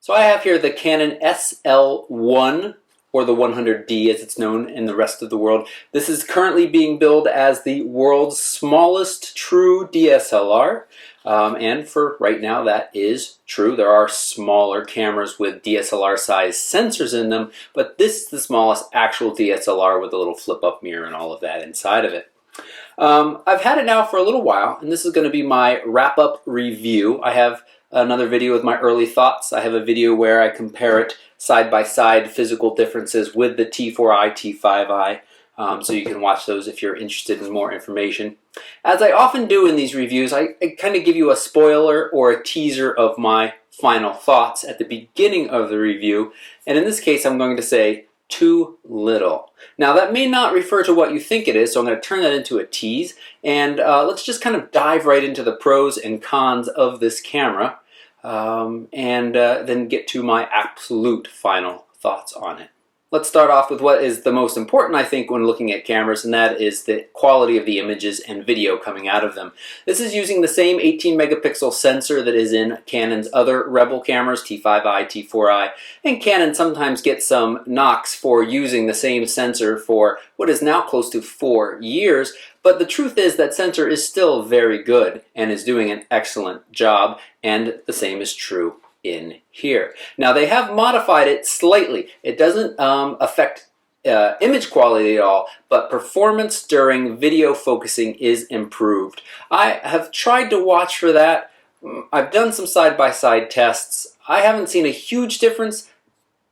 So I have here the Canon SL1, or the 100D as it's known in the rest of the world. This is currently being billed as the world's smallest true DSLR. And for right now, that is true. There are smaller cameras with DSLR-sized sensors in them, but this is the smallest actual DSLR with a little flip-up mirror and all of that inside of it. I've had it now for a little while, and this is going to be my wrap-up review. I have another video with my early thoughts. I have a video where I compare it side-by-side physical differences with the T4i, T5i. So you can watch those if you're interested in more information. As I often do in these reviews, I kind of give you a spoiler or a teaser of my final thoughts at the beginning of the review. And in this case, I'm going to say too little. Now that may not refer to what you think it is, so I'm going to turn that into a tease. And let's just kind of dive right into the pros and cons of this camera. And then get to my absolute final thoughts on it. Let's start off with what is the most important, I think, when looking at cameras, and that is the quality of the images and video coming out of them. This is using the same 18 megapixel sensor that is in Canon's other Rebel cameras, T5i, T4i, and Canon sometimes gets some knocks for using the same sensor for what is now close to 4 years, but the truth is that sensor is still very good and is doing an excellent job, and the same is true in here. Now they have modified it slightly. It doesn't affect image quality at all, but performance during video focusing is improved. I have tried to watch for that. I've done some side-by-side tests. I haven't seen a huge difference,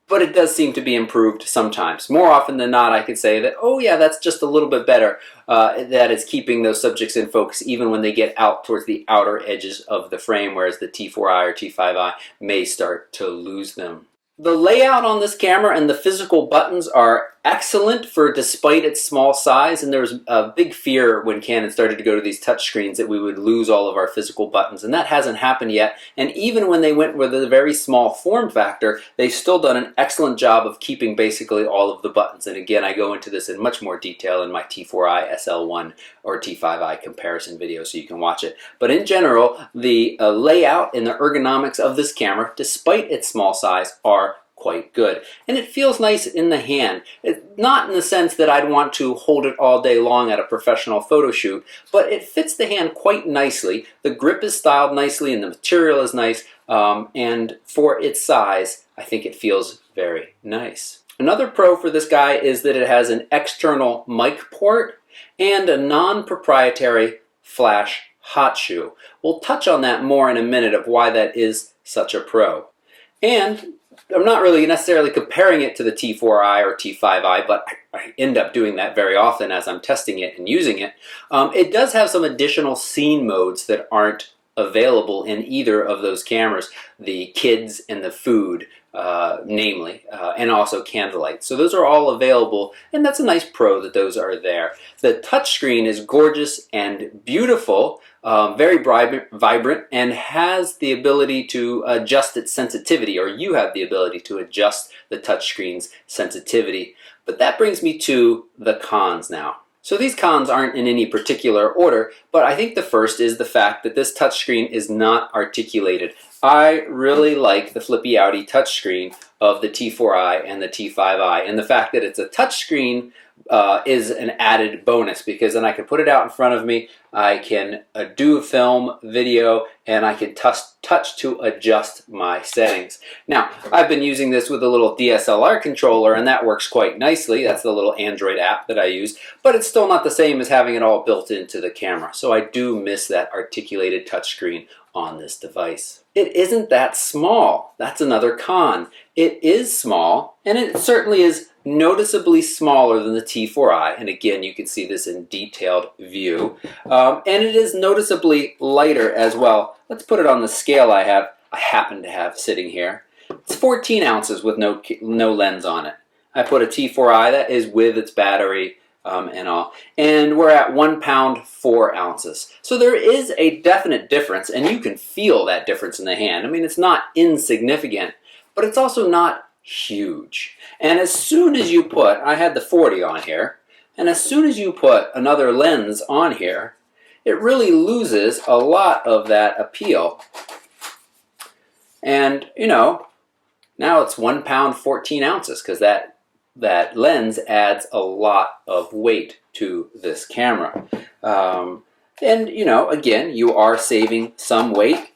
but it does seem to be improved sometimes. More often than not, I could say that, oh yeah, that's just a little bit better. That is keeping those subjects in focus even when they get out towards the outer edges of the frame, whereas the T4i or T5i may start to lose them. The layout on this camera and the physical buttons are excellent for despite its small size, and there was a big fear when Canon started to go to these touchscreens that we would lose all of our physical buttons, and that hasn't happened yet. And even when they went with a very small form factor, they've still done an excellent job of keeping basically all of the buttons. And again, I go into this in much more detail in my T4i, SL1, or T5i comparison video, so you can watch it. But in general, the layout and the ergonomics of this camera, despite its small size, are quite good. And it feels nice in the hand. Not in the sense that I'd want to hold it all day long at a professional photo shoot, but it fits the hand quite nicely. The grip is styled nicely and the material is nice, and for its size, I think it feels very nice. Another pro for this guy is that it has an external mic port and a non-proprietary flash hot shoe. We'll touch on that more in a minute of why that is such a pro. And I'm not really necessarily comparing it to the T4i or T5i, but I end up doing that very often as I'm testing it and using it. It does have some additional scene modes that aren't available in either of those cameras, the kids and the food, namely, and also candlelight. So those are all available, and that's a nice pro that those are there. The touchscreen is gorgeous and beautiful, very vibrant, and has the ability to adjust its sensitivity, or you have the ability to adjust the touchscreen's sensitivity. But that brings me to the cons now. So these cons aren't in any particular order, but I think the first is the fact that this touchscreen is not articulated. I really like the flippy outy touchscreen of the T4i and the T5i, and the fact that it's a touchscreen is an added bonus, because then I can put it out in front of me, I can do film, video, and I can touch to adjust my settings. Now, I've been using this with a little DSLR controller, and that works quite nicely. That's the little Android app that I use, but it's still not the same as having it all built into the camera. So I do miss that articulated touchscreen on this device. It isn't that small. That's another con. It is small, and it certainly is noticeably smaller than the T4i, and again you can see this in detailed view, and it is noticeably lighter as well. Let's put it on the scale I happen to have sitting here. It's 14 ounces with no lens on it. I put a T4i that is with its battery and all, and we're at 1 pound 4 ounces. So there is a definite difference, and you can feel that difference in the hand. I mean, it's not insignificant, but it's also not huge. And as soon as you put, I had the 40 on here, and as soon as you put another lens on here, it really loses a lot of that appeal. And, you know, Now it's 1 pound 14 ounces because that lens adds a lot of weight to this camera. And you know, again, you are saving some weight,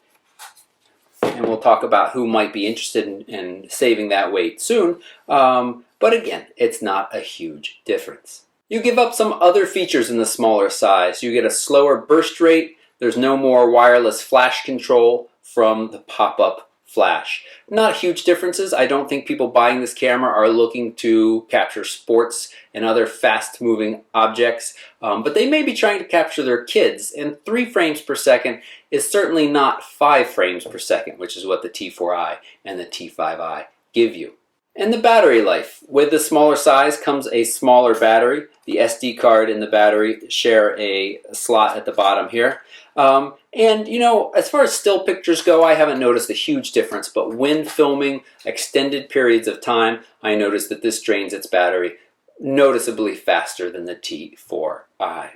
and we'll talk about who might be interested in saving that weight soon. But again, it's not a huge difference. You give up some other features in the smaller size. You get a slower burst rate. There's no more wireless flash control from the pop-up flash. Not huge differences. I don't think people buying this camera are looking to capture sports and other fast-moving objects, but they may be trying to capture their kids, and 3 frames per second is certainly not 5 frames per second, which is what the T4i and the T5i give you. And the battery life. With the smaller size comes a smaller battery. The SD card and the battery share a slot at the bottom here. And you know, as far as still pictures go, I haven't noticed a huge difference, but when filming extended periods of time, I noticed that this drains its battery noticeably faster than the T4i.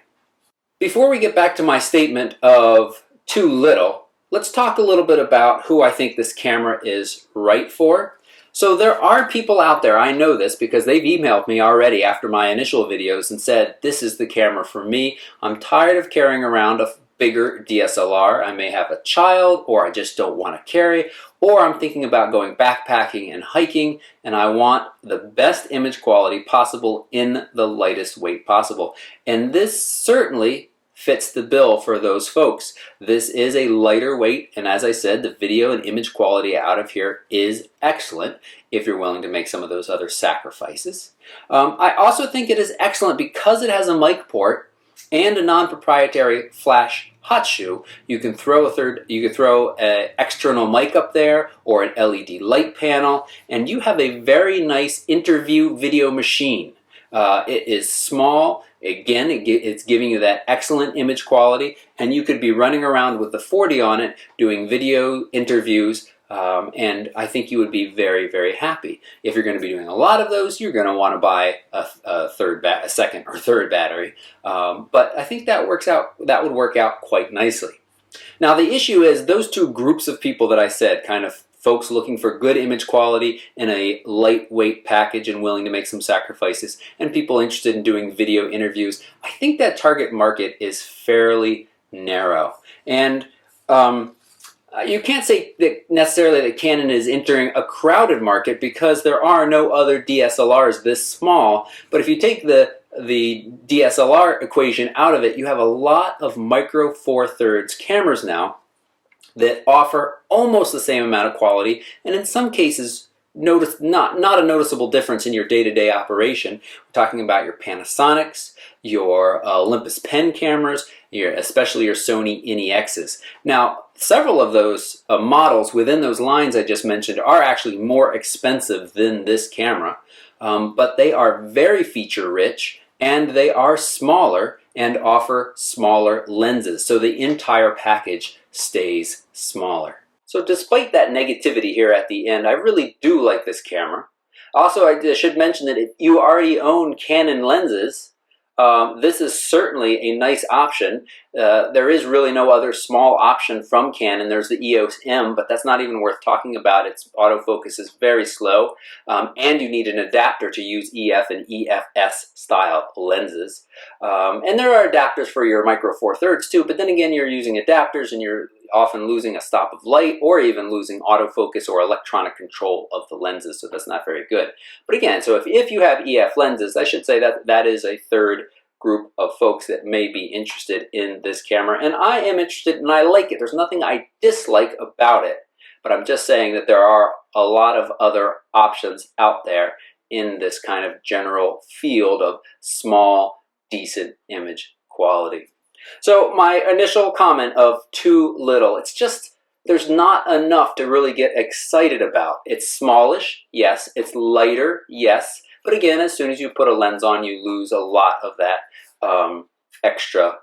Before we get back to my statement of too little, let's talk a little bit about who I think this camera is right for. So there are people out there, I know this because they've emailed me already after my initial videos and said, this is the camera for me. I'm tired of carrying around a bigger DSLR. I may have a child, or I just don't want to carry, or I'm thinking about going backpacking and hiking, and I want the best image quality possible in the lightest weight possible. And this certainly fits the bill for those folks. This is a lighter weight, and as I said, the video and image quality out of here is excellent if you're willing to make some of those other sacrifices. I also think it is excellent because it has a mic port and a non-proprietary flash hot shoe. You can throw an external mic up there or an LED light panel, and you have a very nice interview video machine. It is small. Again, it's giving you that excellent image quality, and you could be running around with the 40 on it doing video interviews, and I think you would be very, very happy. If you're going to be doing a lot of those, you're going to want to buy a second or third battery, but I think that would work out quite nicely. Now the issue is those two groups of people that I said, kind of folks looking for good image quality in a lightweight package and willing to make some sacrifices, and people interested in doing video interviews. I think that target market is fairly narrow. And you can't say that necessarily that Canon is entering a crowded market because there are no other DSLRs this small. But if you take the DSLR equation out of it, you have a lot of micro four thirds cameras now that offer almost the same amount of quality, and in some cases not a noticeable difference in your day-to-day operation. We're talking about your Panasonics, your Olympus pen cameras, especially your Sony NEXs. Now, several of those models within those lines I just mentioned are actually more expensive than this camera, but they are very feature-rich, and they are smaller and offer smaller lenses, so the entire package stays smaller. So despite that negativity here at the end, I really do like this camera. Also, I should mention that if you already own Canon lenses, this is certainly a nice option. There is really no other small option from Canon. There's the EOS M, but that's not even worth talking about. Its autofocus is very slow, and you need an adapter to use EF and EFS style lenses. And there are adapters for your micro four thirds too, but then again, you're using adapters and you're often losing a stop of light or even losing autofocus or electronic control of the lenses, so that's not very good. But again, so if you have EF lenses, I should say that is a third group of folks that may be interested in this camera, and I am interested and I like it. There's nothing I dislike about it, but I'm just saying that there are a lot of other options out there in this kind of general field of small, decent image quality. So my initial comment of too little, it's just there's not enough to really get excited about. It's smallish, yes. It's lighter, yes. But again, as soon as you put a lens on, you lose a lot of that extra,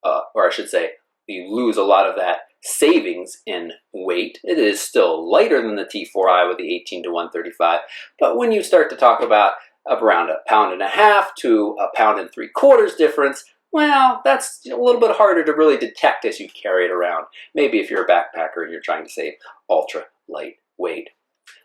or I should say, you lose a lot of that savings in weight. It is still lighter than the T4i with the 18:135, but when you start to talk about around 1.5 pounds to 1.75 pounds difference, well, that's a little bit harder to really detect as you carry it around. Maybe if you're a backpacker and you're trying to save ultra light weight.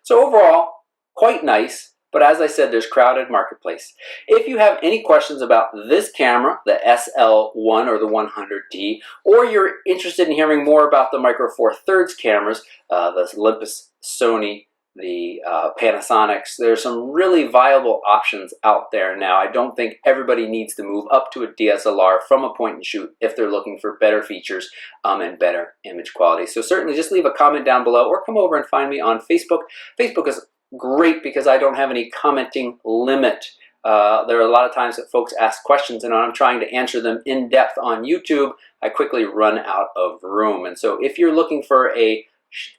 So overall, quite nice, but as I said, there's crowded marketplace. If you have any questions about this camera, the SL1 or the 100D, or you're interested in hearing more about the Micro Four Thirds cameras, the Olympus, Sony, the Panasonics, there's some really viable options out there now. I don't think everybody needs to move up to a DSLR from a point and shoot if they're looking for better features and better image quality. So certainly just leave a comment down below or come over and find me on Facebook. Facebook is great because I don't have any commenting limit. There are a lot of times that folks ask questions and when I'm trying to answer them in depth on YouTube, I quickly run out of room. And so if you're looking for a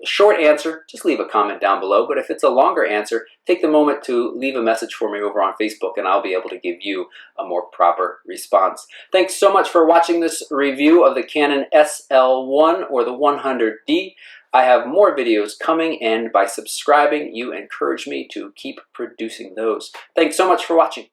short answer, just leave a comment down below. But if it's a longer answer, take the moment to leave a message for me over on Facebook and I'll be able to give you a more proper response. Thanks so much for watching this review of the Canon SL1 or the 100D. I have more videos coming, and by subscribing, you encourage me to keep producing those. Thanks so much for watching.